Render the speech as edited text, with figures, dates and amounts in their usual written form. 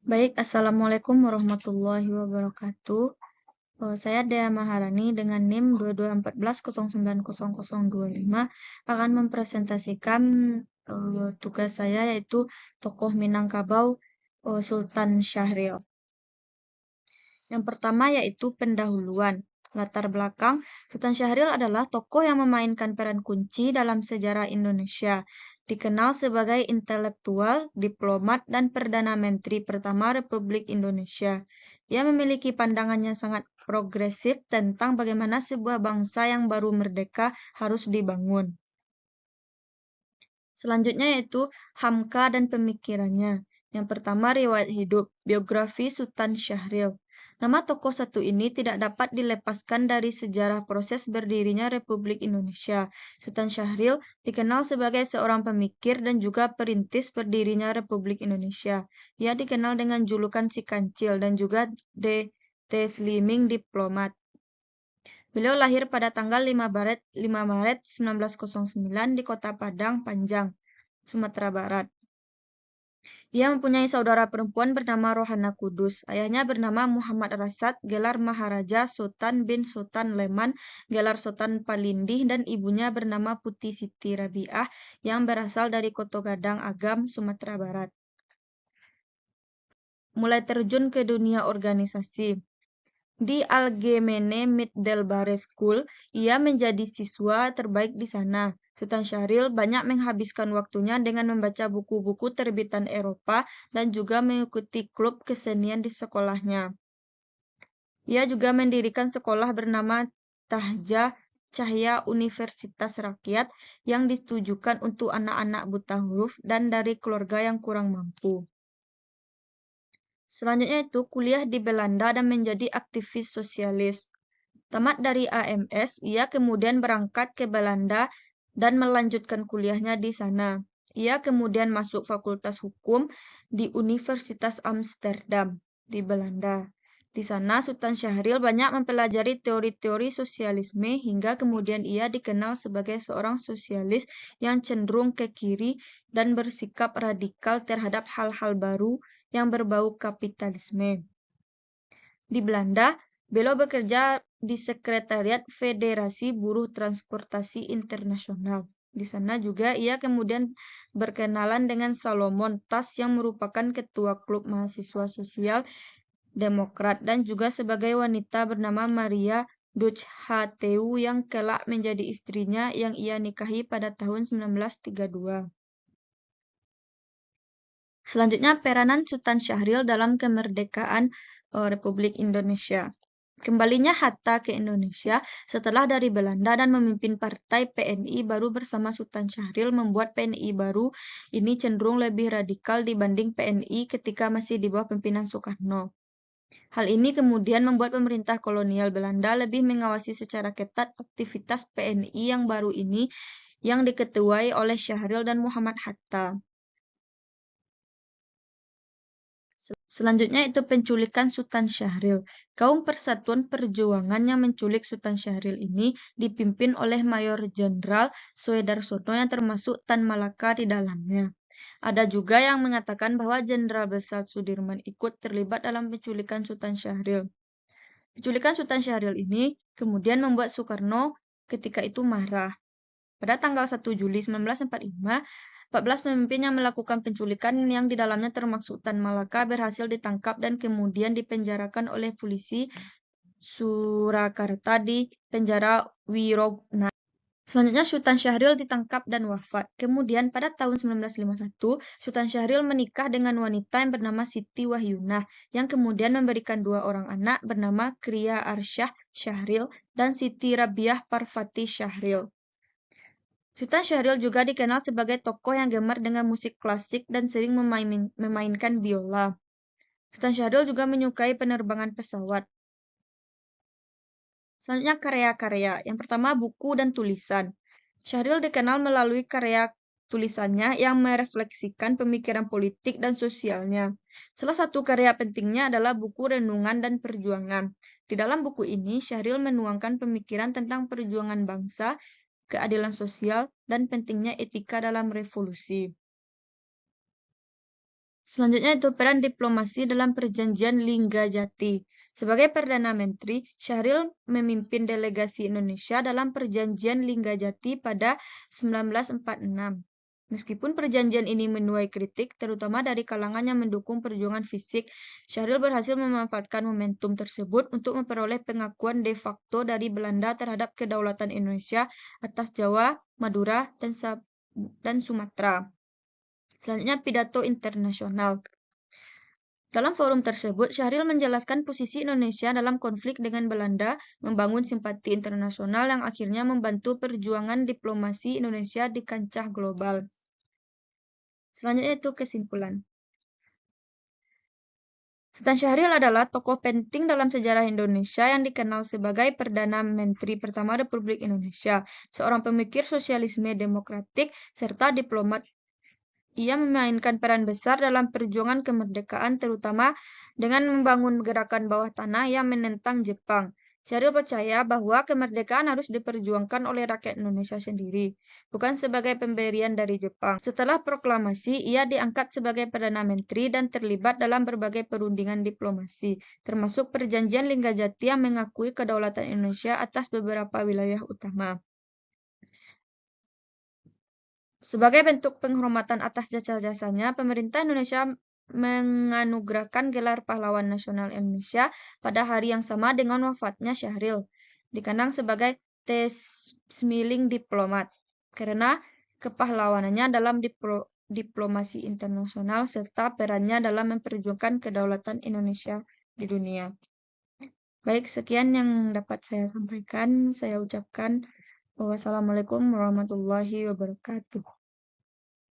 Baik, Assalamualaikum warahmatullahi wabarakatuh. Saya Dea Maharani dengan NIM 2214090025 akan mempresentasikan tugas saya yaitu tokoh Minangkabau Sultan Syahrir. Yang pertama yaitu pendahuluan. Latar belakang, Sultan Syahrir adalah tokoh yang memainkan peran kunci dalam sejarah Indonesia. Dikenal sebagai intelektual, diplomat, dan Perdana Menteri pertama Republik Indonesia. Ia memiliki pandangan yang sangat progresif tentang bagaimana sebuah bangsa yang baru merdeka harus dibangun. Selanjutnya yaitu Hamka dan pemikirannya. Yang pertama riwayat hidup, biografi Sultan Syahrir. Nama tokoh satu ini tidak dapat dilepaskan dari sejarah proses berdirinya Republik Indonesia. Sultan Syahrir dikenal sebagai seorang pemikir dan juga perintis berdirinya Republik Indonesia. Ia dikenal dengan julukan Si Kancil dan juga The Slimming Diplomat. Beliau lahir pada tanggal 5 Maret 1909 di Kota Padang Panjang, Sumatera Barat. Ia mempunyai saudara perempuan bernama Rohana Kudus. Ayahnya bernama Muhammad Rasad, gelar Maharaja Sultan bin Sultan Leman, gelar Sultan Palindih, dan ibunya bernama Putih Siti Rabiah yang berasal dari Koto Gadang Agam, Sumatera Barat. Mulai terjun ke dunia organisasi. Di Algemene Middelbare School, ia menjadi siswa terbaik di sana. Sultan Syahrir banyak menghabiskan waktunya dengan membaca buku-buku terbitan Eropa dan juga mengikuti klub kesenian di sekolahnya. Ia juga mendirikan sekolah bernama Tahja Cahya Universitas Rakyat yang ditujukan untuk anak-anak buta huruf dan dari keluarga yang kurang mampu. Selanjutnya itu kuliah di Belanda dan menjadi aktivis sosialis. Tamat dari AMS, ia kemudian berangkat ke Belanda dan melanjutkan kuliahnya di sana. Ia kemudian masuk Fakultas Hukum di Universitas Amsterdam di Belanda. Di sana Sultan Syahrir banyak mempelajari teori-teori sosialisme hingga kemudian ia dikenal sebagai seorang sosialis yang cenderung ke kiri dan bersikap radikal terhadap hal-hal baru yang berbau kapitalisme. Di Belanda, beliau bekerja di Sekretariat Federasi Buruh Transportasi Internasional. Di sana juga ia kemudian berkenalan dengan Salomon Tas yang merupakan ketua klub mahasiswa sosial Demokrat dan juga sebagai wanita bernama Maria Duchhateu yang kelak menjadi istrinya yang ia nikahi pada tahun 1932. Selanjutnya peranan Sultan Syahrir dalam kemerdekaan Republik Indonesia. Kembalinya Hatta ke Indonesia setelah dari Belanda dan memimpin partai PNI baru bersama Sultan Syahrir membuat PNI baru ini cenderung lebih radikal dibanding PNI ketika masih di bawah pimpinan Soekarno. Hal ini kemudian membuat pemerintah kolonial Belanda lebih mengawasi secara ketat aktivitas PNI yang baru ini yang diketuai oleh Syahrir dan Muhammad Hatta. Selanjutnya itu penculikan Sultan Syahrir. Kaum Persatuan Perjuangan yang menculik Sultan Syahrir ini dipimpin oleh Mayor Jenderal Soedarsono yang termasuk Tan Malaka di dalamnya. Ada juga yang mengatakan bahwa Jenderal Besar Sudirman ikut terlibat dalam penculikan Sultan Syahrir. Penculikan Sultan Syahrir ini kemudian membuat Soekarno ketika itu marah. Pada tanggal 1 Juli 1945, 14 pemimpin yang melakukan penculikan yang di dalamnya termasuk Tan Malaka berhasil ditangkap dan kemudian dipenjarakan oleh polisi Surakarta di penjara Wirogna. Selanjutnya Sultan Syahrir ditangkap dan wafat. Kemudian pada tahun 1951, Sultan Syahrir menikah dengan wanita yang bernama Siti Wahyunah, yang kemudian memberikan 2 orang anak bernama Kria Arsyah Syahrir dan Siti Rabiah Parvati Syahrir. Sultan Syahrir juga dikenal sebagai tokoh yang gemar dengan musik klasik dan sering memainkan biola. Sultan Syahrir juga menyukai penerbangan pesawat. Selanjutnya karya-karya. Yang pertama buku dan tulisan. Syahrir dikenal melalui karya tulisannya yang merefleksikan pemikiran politik dan sosialnya. Salah satu karya pentingnya adalah buku Renungan dan Perjuangan. Di dalam buku ini, Syahrir menuangkan pemikiran tentang perjuangan bangsa, keadilan sosial, dan pentingnya etika dalam revolusi. Selanjutnya itu peran diplomasi dalam perjanjian Linggajati. Sebagai Perdana Menteri, Syahril memimpin delegasi Indonesia dalam perjanjian Linggajati pada 1946. Meskipun perjanjian ini menuai kritik, terutama dari kalangan yang mendukung perjuangan fisik, Syahril berhasil memanfaatkan momentum tersebut untuk memperoleh pengakuan de facto dari Belanda terhadap kedaulatan Indonesia atas Jawa, Madura, dan Sumatera. Selanjutnya, pidato internasional. Dalam forum tersebut, Syahril menjelaskan posisi Indonesia dalam konflik dengan Belanda, membangun simpati internasional yang akhirnya membantu perjuangan diplomasi Indonesia di kancah global. Selanjutnya itu kesimpulan. Sultan Syahrir adalah tokoh penting dalam sejarah Indonesia yang dikenal sebagai Perdana Menteri pertama Republik Indonesia, seorang pemikir sosialisme demokratik, serta diplomat. Ia memainkan peran besar dalam perjuangan kemerdekaan, terutama dengan membangun gerakan bawah tanah yang menentang Jepang. Syaril percaya bahwa kemerdekaan harus diperjuangkan oleh rakyat Indonesia sendiri, bukan sebagai pemberian dari Jepang. Setelah proklamasi, ia diangkat sebagai Perdana Menteri dan terlibat dalam berbagai perundingan diplomasi, termasuk Perjanjian Linggajati yang mengakui kedaulatan Indonesia atas beberapa wilayah utama. Sebagai bentuk penghormatan atas jasa-jasanya, pemerintah Indonesia menganugerahkan gelar Pahlawan Nasional Indonesia pada hari yang sama dengan wafatnya Syahril, dikenang sebagai Tesmiling Diplomat, karena kepahlawanannya dalam diplomasi internasional serta perannya dalam memperjuangkan kedaulatan Indonesia di dunia. Baik, sekian yang dapat saya sampaikan. Saya ucapkan wassalamualaikum warahmatullahi wabarakatuh.